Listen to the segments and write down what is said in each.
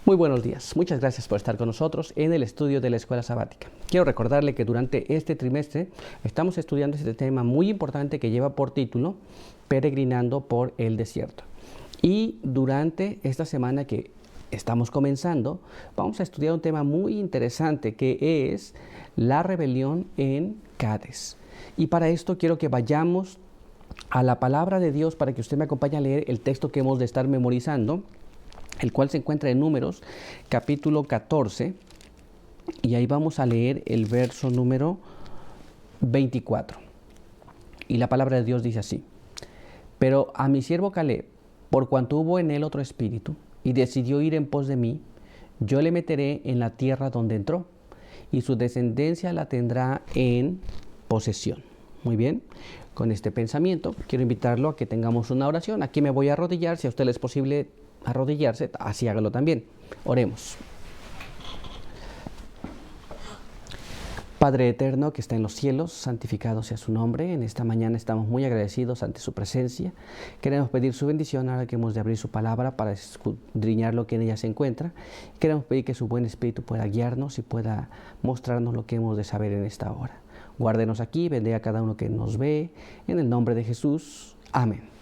Muy buenos días, muchas gracias por estar con nosotros en el estudio de la Escuela Sabática. Quiero recordarle que durante este trimestre estamos estudiando este tema muy importante que lleva por título Peregrinando por el Desierto. Y durante esta semana que estamos comenzando, vamos a estudiar un tema muy interesante que es la rebelión en Cades. Y para esto quiero que vayamos a la palabra de Dios para que usted me acompañe a leer el texto que hemos de estar memorizando, el cual se encuentra en Números, capítulo 14, y ahí vamos a leer el verso número 24. Y la palabra de Dios dice así: Pero a mi siervo Caleb, por cuanto hubo en él otro espíritu, y decidió ir en pos de mí, yo le meteré en la tierra donde entró, y su descendencia la tendrá en posesión. Muy bien, con este pensamiento quiero invitarlo a que tengamos una oración. Aquí me voy a arrodillar, si a usted le es posible arrodillarse, así hágalo también. Oremos. Padre eterno que está en los cielos, santificado sea su nombre. En esta mañana estamos muy agradecidos ante su presencia. Queremos pedir su bendición ahora que hemos de abrir su palabra para escudriñar lo que en ella se encuentra. Queremos pedir que su buen espíritu pueda guiarnos y pueda mostrarnos lo que hemos de saber en esta hora. Guárdenos aquí, bendiga a cada uno que nos ve. En el nombre de Jesús. Amén.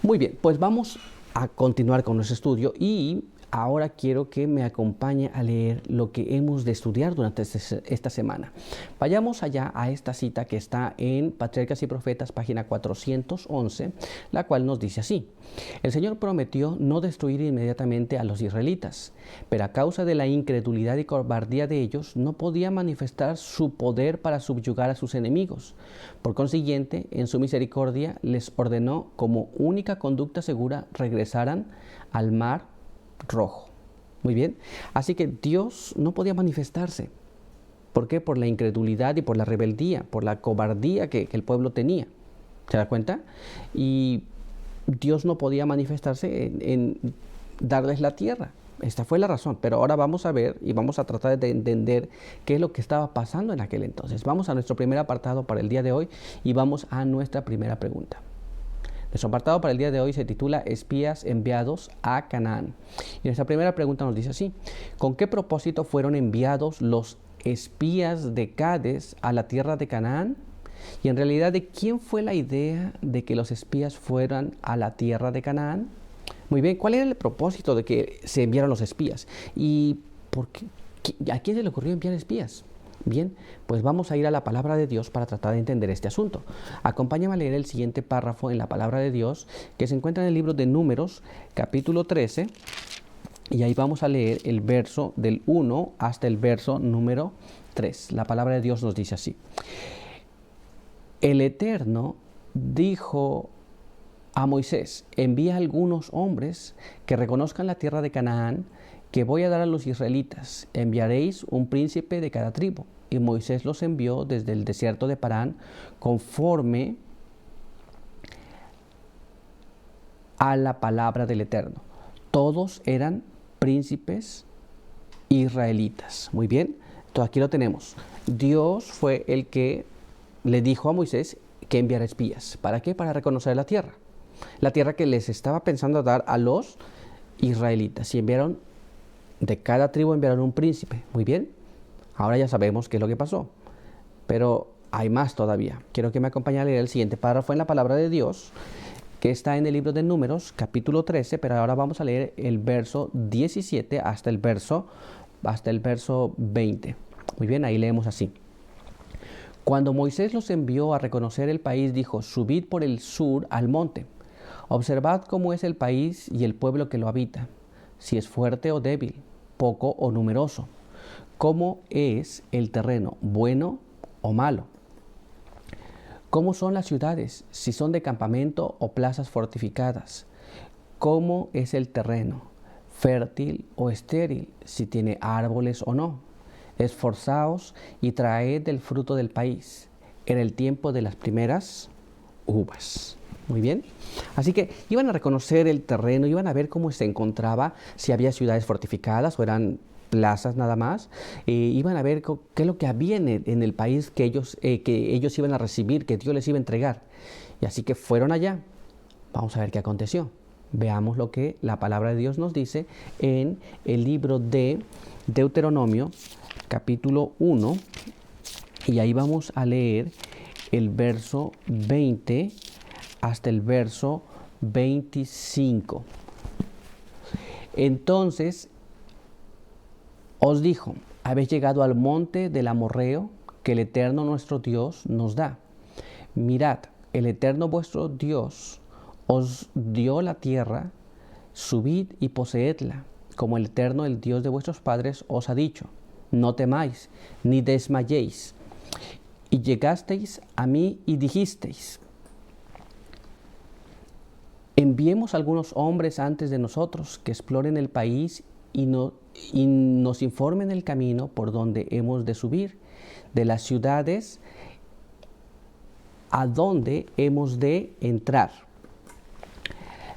Muy bien, pues vamos a continuar con nuestro estudio y ahora quiero que me acompañe a leer lo que hemos de estudiar durante esta semana. Vayamos allá a esta cita que está en Patriarcas y Profetas, página 411, la cual nos dice así: El Señor prometió no destruir inmediatamente a los israelitas, pero a causa de la incredulidad y cobardía de ellos, no podía manifestar su poder para subyugar a sus enemigos. Por consiguiente, en su misericordia les ordenó como única conducta segura regresaran al mar Rojo. Muy bien, así que Dios no podía manifestarse. ¿Por qué? Por la incredulidad y por la rebeldía, por la cobardía que el pueblo tenía. ¿Se da cuenta? Y Dios no podía manifestarse en darles la tierra. Esta fue la razón, pero ahora vamos a ver y vamos a tratar de entender qué es lo que estaba pasando en aquel entonces. Vamos a nuestro primer apartado para el día de hoy y vamos a nuestra primera pregunta. Nuestro apartado para el día de hoy se titula Espías enviados a Canaán. Y nuestra primera pregunta nos dice así: ¿con qué propósito fueron enviados los espías de Cades a la tierra de Canaán? Y en realidad, ¿de quién fue la idea de que los espías fueran a la tierra de Canaán? Muy bien, ¿cuál era el propósito de que se enviaran los espías? ¿Y por qué? ¿A quién se le ocurrió enviar espías? Bien, pues vamos a ir a la palabra de Dios para tratar de entender este asunto. Acompáñame a leer el siguiente párrafo en la palabra de Dios que se encuentra en el libro de Números, capítulo 13, y ahí vamos a leer el verso del 1 hasta el verso número 3. La palabra de Dios nos dice así: El Eterno dijo a Moisés: envía algunos hombres que reconozcan la tierra de Canaán que voy a dar a los israelitas. Enviaréis un príncipe de cada tribu. Y Moisés los envió desde el desierto de Parán conforme a la palabra del Eterno. Todos eran príncipes israelitas. Muy bien, entonces aquí lo tenemos. Dios fue el que le dijo a Moisés que enviara espías. ¿Para qué? Para reconocer la tierra. La tierra que les estaba pensando dar a los israelitas. Y enviaron, de cada tribu enviaron un príncipe. Muy bien, ahora ya sabemos qué es lo que pasó. Pero hay más todavía. Quiero que me acompañe a leer el siguiente párrafo en la palabra de Dios, que está en el libro de Números, capítulo 13, pero ahora vamos a leer el verso 17 hasta el verso 20. Muy bien, ahí leemos así: Cuando Moisés los envió a reconocer el país, dijo: subid por el sur al monte. Observad cómo es el país y el pueblo que lo habita, si es fuerte o débil, poco o numeroso, cómo es el terreno, bueno o malo, cómo son las ciudades, si son de campamento o plazas fortificadas, cómo es el terreno, fértil o estéril, si tiene árboles o no. Esforzaos y traed el fruto del país en el tiempo de las primeras uvas. Muy bien, así que iban a reconocer el terreno, iban a ver cómo se encontraba, si había ciudades fortificadas o eran plazas nada más. Iban a ver qué es lo que había en el país que ellos iban a recibir, que Dios les iba a entregar. Y así que fueron allá. Vamos a ver qué aconteció. Veamos lo que la palabra de Dios nos dice en el libro de Deuteronomio, capítulo 1, y ahí vamos a leer el verso 20 hasta el verso 25. Entonces os dijo: habéis llegado al monte del Amorreo que el Eterno nuestro Dios nos da. Mirad, el Eterno vuestro Dios os dio la tierra, subid y poseedla, como el Eterno, el Dios de vuestros padres, os ha dicho. No temáis, ni desmayéis. Y llegasteis a mí y dijisteis: enviemos algunos hombres antes de nosotros que exploren el país y nos informen el camino por donde hemos de subir, de las ciudades a donde hemos de entrar.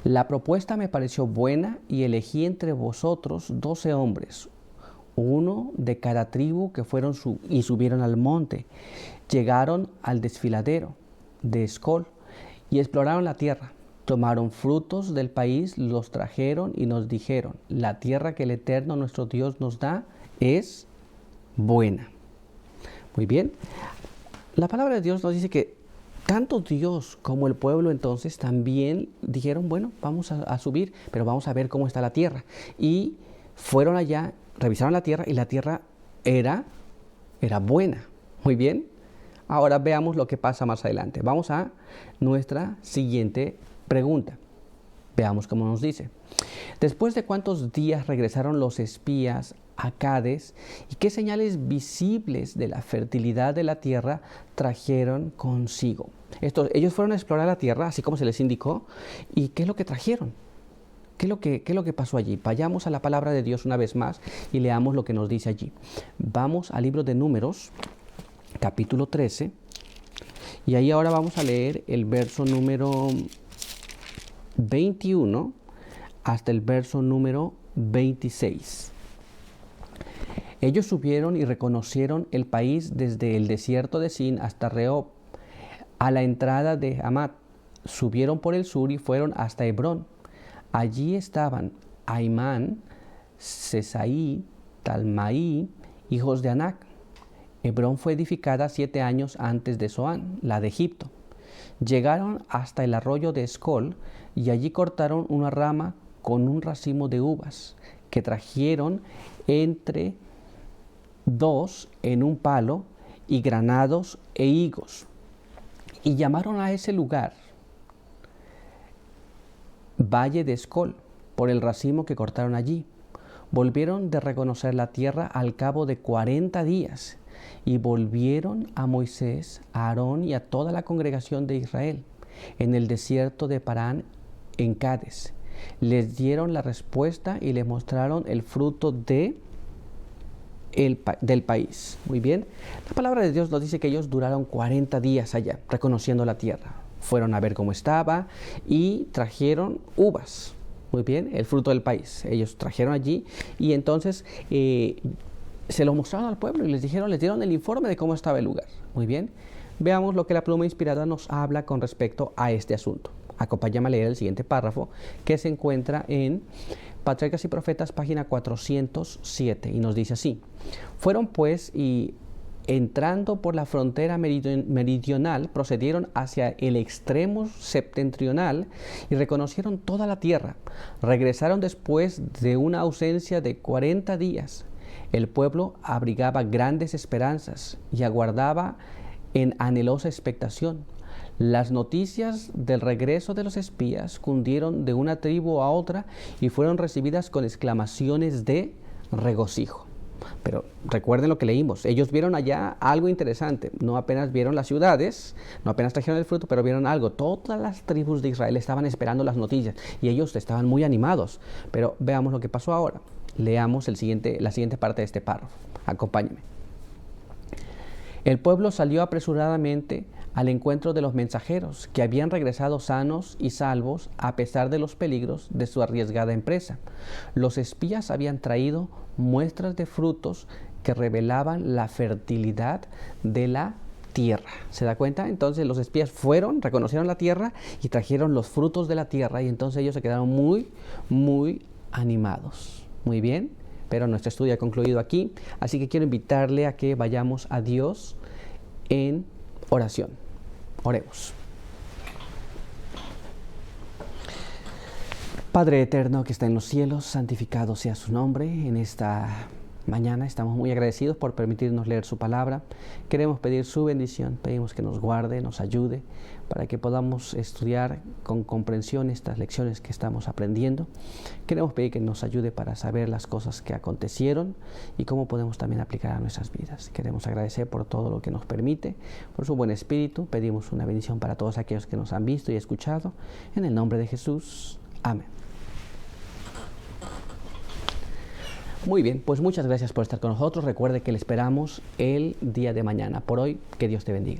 La propuesta me pareció buena y elegí entre vosotros 12 hombres, uno de cada tribu, que fueron y subieron al monte. Llegaron al desfiladero de Escol y exploraron la tierra. Tomaron frutos del país, los trajeron y nos dijeron: la tierra que el Eterno nuestro Dios nos da es buena. Muy bien. La palabra de Dios nos dice que tanto Dios como el pueblo entonces también dijeron: bueno, vamos a subir, pero vamos a ver cómo está la tierra. Y fueron allá, revisaron la tierra y la tierra era buena. Muy bien. Ahora veamos lo que pasa más adelante. Vamos a nuestra siguiente pregunta. Veamos cómo nos dice. ¿Después de cuántos días regresaron los espías a Cades y qué señales visibles de la fertilidad de la tierra trajeron consigo? Ellos fueron a explorar la tierra, así como se les indicó. ¿Y qué es lo que trajeron? ¿Qué es lo que pasó allí? Vayamos a la palabra de Dios una vez más y leamos lo que nos dice allí. Vamos al libro de Números, capítulo 13, y ahí ahora vamos a leer el verso número 21 hasta el verso número 26. Ellos subieron y reconocieron el país desde el desierto de Sin hasta Rehob, a la entrada de Hamat. Subieron por el sur y fueron hasta Hebrón. Allí estaban Aimán, Sesaí, Talmaí, hijos de Anac. Hebrón fue edificada 7 años antes de Zoán, la de Egipto. Llegaron hasta el arroyo de Escol y allí cortaron una rama con un racimo de uvas que trajeron entre 2 en un palo, y granados e higos. Y llamaron a ese lugar Valle de Escol por el racimo que cortaron allí. Volvieron de reconocer la tierra al cabo de 40 días y volvieron a Moisés, a Aarón y a toda la congregación de Israel en el desierto de Parán, en Cades. Les dieron la respuesta y les mostraron el fruto del país. Muy bien. La palabra de Dios nos dice que ellos duraron 40 días allá, reconociendo la tierra. Fueron a ver cómo estaba y trajeron uvas. Muy bien, el fruto del país. Ellos trajeron allí y entonces se lo mostraron al pueblo y les dieron el informe de cómo estaba el lugar. Muy bien. Veamos lo que la pluma inspirada nos habla con respecto a este asunto. Acompáñame a leer el siguiente párrafo que se encuentra en Patriarcas y Profetas, página 407, y nos dice así: fueron pues y entrando por la frontera meridional, procedieron hacia el extremo septentrional y reconocieron toda la tierra. Regresaron después de una ausencia de 40 días. El pueblo abrigaba grandes esperanzas y aguardaba en anhelosa expectación. Las noticias del regreso de los espías cundieron de una tribu a otra y fueron recibidas con exclamaciones de regocijo. Pero recuerden lo que leímos. Ellos vieron allá algo interesante. No apenas vieron las ciudades, no apenas trajeron el fruto, pero vieron algo. Todas las tribus de Israel estaban esperando las noticias y ellos estaban muy animados. Pero veamos lo que pasó ahora. Leamos la siguiente parte de este párrafo. Acompáñenme. El pueblo salió apresuradamente al encuentro de los mensajeros, que habían regresado sanos y salvos a pesar de los peligros de su arriesgada empresa. Los espías habían traído muestras de frutos que revelaban la fertilidad de la tierra. ¿Se da cuenta? Entonces los espías fueron, reconocieron la tierra y trajeron los frutos de la tierra y entonces ellos se quedaron muy animados. Muy bien, pero nuestro estudio ha concluido aquí, así que quiero invitarle a que vayamos a Dios en oración. Oremos. Padre eterno que está en los cielos, santificado sea su nombre. En esta mañana estamos muy agradecidos por permitirnos leer su palabra. Queremos pedir su bendición, pedimos que nos guarde, nos ayude, para que podamos estudiar con comprensión estas lecciones que estamos aprendiendo. Queremos pedir que nos ayude para saber las cosas que acontecieron y cómo podemos también aplicar a nuestras vidas. Queremos agradecer por todo lo que nos permite, por su buen espíritu. Pedimos una bendición para todos aquellos que nos han visto y escuchado. En el nombre de Jesús. Amén. Muy bien, pues muchas gracias por estar con nosotros. Recuerde que le esperamos el día de mañana. Por hoy, que Dios te bendiga.